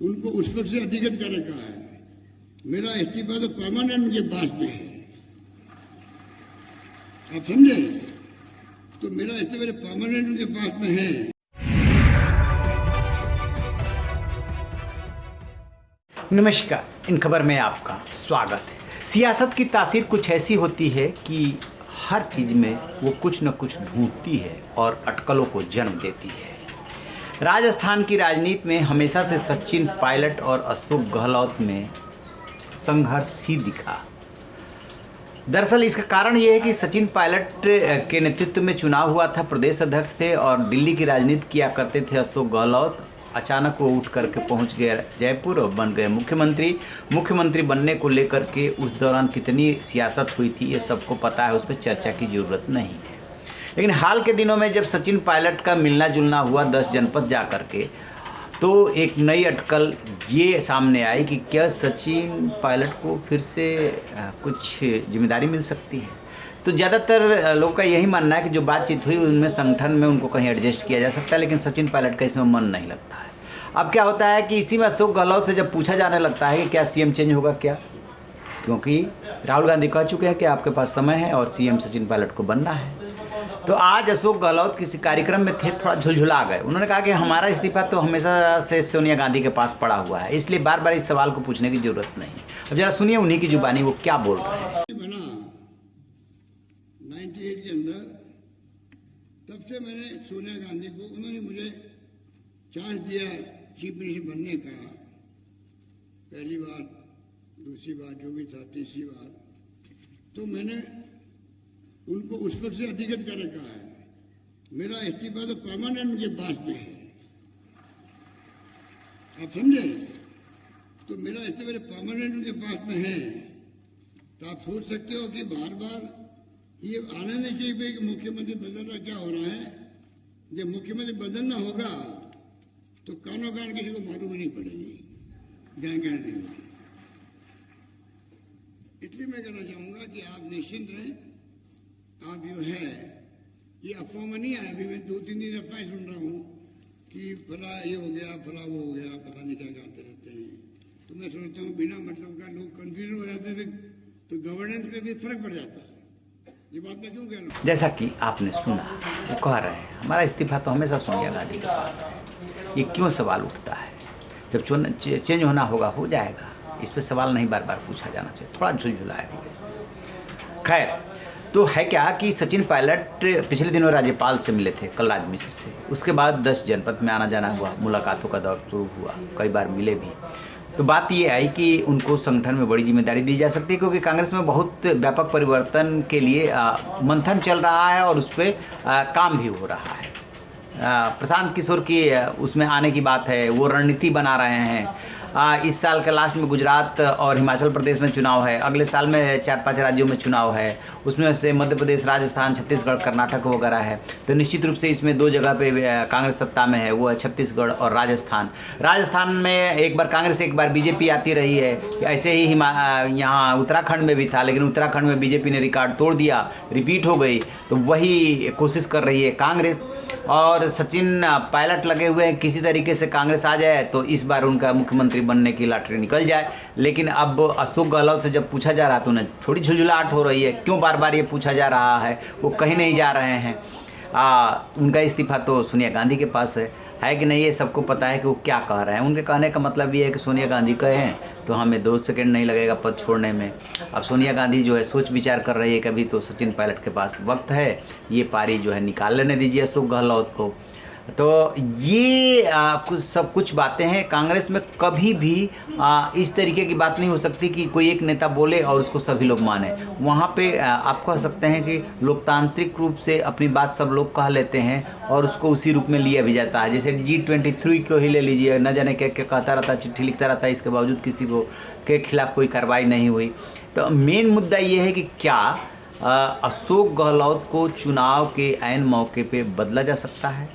उनको उस पर से अधिगत कर रखा है। मेरा इस्तीफा तो परमानेंट उनके पास में है, आप समझे? तो मेरा इस्तीफा परमानेंट उनके पास में है। नमस्कार, इन खबर में आपका स्वागत है। सियासत की तासीर कुछ ऐसी होती है कि हर चीज़ में वो कुछ न कुछ ढूंढती है और अटकलों को जन्म देती है। राजस्थान की राजनीति में हमेशा से सचिन पायलट और अशोक गहलोत में संघर्ष ही दिखा। दरअसल इसका कारण ये है कि सचिन पायलट के नेतृत्व में चुनाव हुआ था, प्रदेश अध्यक्ष थे और दिल्ली की राजनीति किया करते थे अशोक गहलोत। अचानक वो उठ करके पहुंच गए जयपुर और बन गए मुख्यमंत्री। मुख्यमंत्री बनने को लेकर के उस दौरान कितनी सियासत हुई थी ये सबको पता है, उस पर चर्चा की ज़रूरत नहीं है। लेकिन हाल के दिनों में जब सचिन पायलट का मिलना जुलना हुआ 10 जनपद जा कर के, तो एक नई अटकल ये सामने आई कि क्या सचिन पायलट को फिर से कुछ जिम्मेदारी मिल सकती है। तो ज़्यादातर लोगों का यही मानना है कि जो बातचीत हुई उनमें संगठन में उनको कहीं एडजस्ट किया जा सकता है, लेकिन सचिन पायलट का इसमें मन नहीं लगता है। अब क्या होता है कि इसी में अशोक गहलोत से जब पूछा जाने लगता है कि क्या सीएम चेंज होगा क्या, क्योंकि राहुल गांधी कह चुके हैं कि आपके पास समय है और सीएम सचिन पायलट को बनना है। तो आज अशोक गहलोत किसी कार्यक्रम में थे, थोड़ा झुलझुला गए। उन्होंने कहा कि हमारा इस्तीफा तो हमेशा से सोनिया गांधी के पास पड़ा हुआ है, इसलिए बार बार इस सवाल को पूछने की जरूरत नहीं। अब जरा सुनिए उन्हीं की जुबानी वो क्या बोल रहे हैं। 98 के अंदर तब से मैंने सोनिया गांधी को, उन्होंने मुझे चांस दिया चीफ मिनिस्टर बनने का, पहली बार, दूसरी बार, जो भी था, तीसरी बार, तो मैंने उनको उस पर से अधिगत कर रखा है। मेरा इस्तीफा तो परमानेंट उनके पास में है, आप समझे? तो मेरा इस्तीफा परमानेंट उनके पास में है। तो आप सोच सकते हो कि बार बार ये आना नहीं चाहिए कि मुख्यमंत्री बदलना क्या हो रहा है। जब मुख्यमंत्री बदलना होगा तो कानों कान किसी को मालूम नहीं पड़ेगी, ध्यान नहीं होगी। इसलिए मैं कहना चाहूंगा कि आप निश्चिंत रहें। आप जो है ये अफवाह में नहीं आया, अभी मैं 2-3 दिन अफवाह सुन रहा हूं कि फला ये हो गया, फला वो हो गया, पता नहीं क्या कहते रहते हैं। तो मैं सोचता हूँ बिना मतलब का लोग कंफ्यूजन हो जाते थे तो गवर्नेंस में भी फर्क पड़ जाता है। ये बात मैं क्यों कह रहा हूँ? जैसा कि आपने सुना, वो कह रहे हैं हमारा इस्तीफा तो हमेशा सोनिया गांधी के पास है। ये क्यों सवाल उठता है? जब चेंज होना होगा हो जाएगा, इस पर सवाल नहीं बार बार पूछा जाना चाहिए। थोड़ा झुलझुलाए हुए। खैर, तो है क्या कि सचिन पायलट पिछले दिनों राज्यपाल से मिले थे, कलराज मिश्र से। उसके बाद 10 जनपद में आना जाना हुआ, मुलाकातों का दौर शुरू हुआ, कई बार मिले भी। तो बात ये आई कि उनको संगठन में बड़ी जिम्मेदारी दी जा सकती है, क्योंकि कांग्रेस में बहुत व्यापक परिवर्तन के लिए मंथन चल रहा है और उस पर काम भी हो रहा है। प्रशांत किशोर की उसमें आने की बात है, वो रणनीति बना रहे हैं। इस साल के लास्ट में गुजरात और हिमाचल प्रदेश में चुनाव है, अगले साल में 4-5 राज्यों में चुनाव है, उसमें से मध्य प्रदेश, राजस्थान, छत्तीसगढ़, कर्नाटक वगैरह है। तो निश्चित रूप से इसमें 2 जगह पे कांग्रेस सत्ता में है, वो है छत्तीसगढ़ और राजस्थान। राजस्थान में एक बार कांग्रेस एक बार बीजेपी आती रही है। ऐसे ही यहाँ उत्तराखंड में भी था, लेकिन उत्तराखंड में बीजेपी ने रिकॉर्ड तोड़ दिया, रिपीट हो गई। तो वही कोशिश कर रही है कांग्रेस। और सचिन पायलट लगे हुए हैं किसी तरीके से कांग्रेस आ जाए तो इस बार उनका मुख्यमंत्री बनने की लॉटरी निकल जाए। लेकिन अब अशोक गहलोत से जब पूछा जा रहा तो उन्हें थोड़ी झुलझुलाहट हो रही है, क्यों बार बार ये पूछा जा रहा है, वो कहीं नहीं जा रहे हैं। उनका इस्तीफा तो सोनिया गांधी के पास है कि नहीं, ये सबको पता है कि वो क्या कह रहे हैं। उनके कहने का मतलब ये है कि सोनिया गांधी कहें तो हमें 2 सेकंड नहीं लगेगा पद छोड़ने में। अब सोनिया गांधी जो है सोच विचार कर रही है, कभी तो सचिन पायलट के पास वक्त है, ये पारी जो है निकाल लेने दीजिए अशोक गहलोत को। तो ये कुछ बातें हैं। कांग्रेस में कभी भी इस तरीके की बात नहीं हो सकती कि कोई एक नेता बोले और उसको सभी लोग माने। वहाँ पे आप कह सकते हैं कि लोकतांत्रिक रूप से अपनी बात सब लोग कह लेते हैं और उसको उसी रूप में लिया भी जाता है। जैसे G23 को ही ले लीजिए, न जाने क्या क्या कहता रहता, चिट्ठी लिखता रहता, इसके बावजूद किसी को के खिलाफ कोई कार्रवाई नहीं हुई। तो मेन मुद्दा ये है कि क्या अशोक गहलोत को चुनाव के ऐन मौके पर बदला जा सकता है?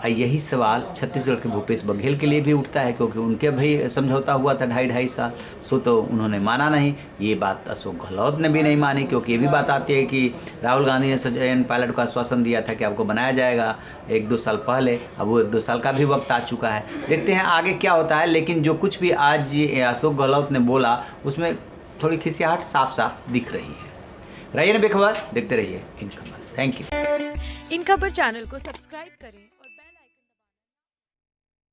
यही सवाल छत्तीसगढ़ के भूपेश बघेल के लिए भी उठता है, क्योंकि उनके भी समझौता हुआ था 2.5 साल, सो तो उन्होंने माना नहीं। ये बात अशोक गहलोत ने भी नहीं मानी, क्योंकि ये भी बात आती है कि राहुल गांधी ने सचिन पायलट को आश्वासन दिया था कि आपको बनाया जाएगा 1-2 साल पहले। अब वो 1-2 साल का भी वक्त आ चुका है, देखते हैं आगे क्या होता है। लेकिन जो कुछ भी आज ये अशोक गहलोत ने बोला उसमें थोड़ी खिसियाहट साफ साफ दिख रही है। रहिए ना बेखबर, देखते रहिए इन खबर। Thank you. इन खबर चैनल को सब्सक्राइब करें।